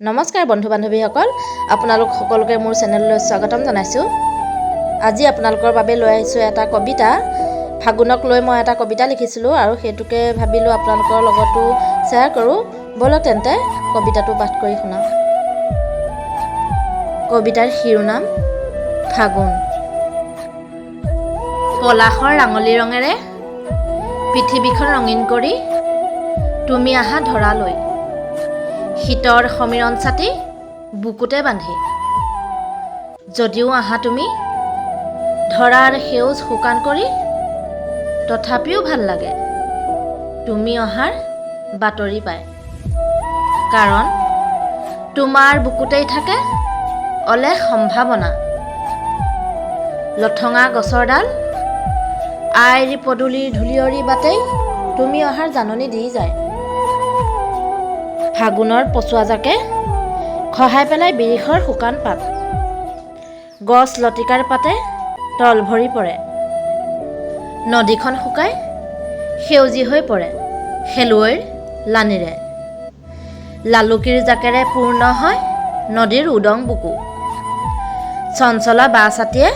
নমস্কাৰ বন্ধু বান্ধৱীসকল, আপোনালোক সকলোকে মোৰ চেনেললৈ স্বাগতম জনাইছোঁ। আজি আপোনালোকৰ বাবে লৈ আহিছোঁ এটা কবিতা। ফাগুনক লৈ মই এটা কবিতা লিখিছিলোঁ আৰু সেইটোকে ভাবিলোঁ আপোনালোকৰ লগতো শ্বেয়াৰ কৰোঁ। ব'লক তেন্তে কবিতাটো পাঠ কৰি শুনাওঁ। কবিতাৰ শিৰোনাম ফাগুন। পলাশৰ ৰাঙলী ৰঙেৰে পৃথিৱীখন ৰঙীন কৰি তুমি আহা ধৰালৈ, শীতৰ সমীৰণ ছাতি বুকুতে বান্ধি। যদিও আহা তুমি ধৰাৰ সেউজ শুকান কৰি, তথাপিও ভাল লাগে তুমি অহাৰ বাতৰি পাই। কাৰণ তোমাৰ বুকুতেই থাকে অলেখ সম্ভাৱনা। লঠঙা গছৰ ডাল আইৰ পদূলিৰ ধূলিয়ৰি বাটেই তুমি অহাৰ জাননী দি যায়। ফাগুনৰ পচুৱা জাকে খহাই পেলাই বিৰিষৰ শুকান পাত, গছ লতিকাৰ পাতে তল ভৰি পৰে। নদীখন শুকাই সেউজী হৈ পৰে খেলুৱৈৰ লানিৰে। লালুকিৰ জাকেৰে পূৰ্ণ হয় নদীৰ উদং বুকু। চঞ্চলা বা ছাতিয়ে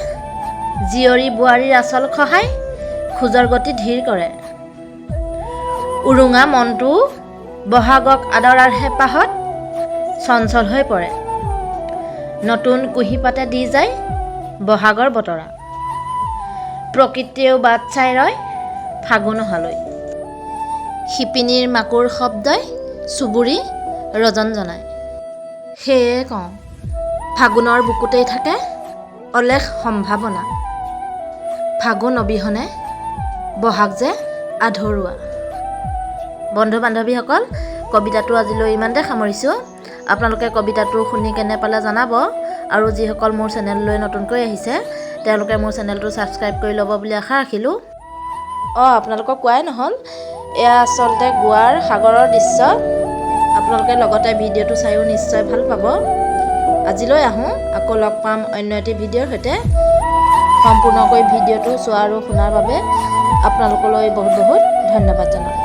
জীয়ৰী বোৱাৰীৰ আচল খহাই খোজৰ গতি ধীৰ কৰে। উৰুঙা মনটো বহাগক আদৰাৰ হেঁপাহত চঞ্চল হৈ পৰে। নতুন কুঁহিপাতে দি যায় বহাগৰ বতৰা। প্ৰকৃতিয়েও বাট চাই ৰয় ফাগুন অহালৈ। শিপিনীৰ মাকুৰ শব্দই চুবুৰি ৰজন জনায়। সেয়ে কওঁ, ফাগুনৰ বুকুতেই থাকে অলেখ সম্ভাৱনা। ফাগুন অবিহনে বহাগ যে আধৰুৱা। বন্ধু বান্ধৱীসকল, কবিতাটো আজিলৈ ইমানতে সামৰিছোঁ। আপোনালোকে কবিতাটো শুনি কেনে পালে জনাব, আৰু যিসকল মোৰ চেনেললৈ নতুনকৈ আহিছে তেওঁলোকে মোৰ চেনেলটো ছাবস্ক্ৰাইব কৰি ল'ব বুলি আশা ৰাখিলোঁ। আপোনালোকক কোৱাই নহ'ল, এয়া আচলতে গোৱাৰ সাগৰৰ দৃশ্য। আপোনালোকে লগতে ভিডিঅ'টো চাইও নিশ্চয় ভাল পাব। আজিলৈ আহোঁ, আকৌ লগ পাম অন্য এটি ভিডিঅ'ৰ সৈতে। সম্পূৰ্ণকৈ ভিডিঅ'টো চোৱা আৰু শুনাৰ বাবে আপোনালোকলৈ বহুত বহুত ধন্যবাদ জনালোঁ।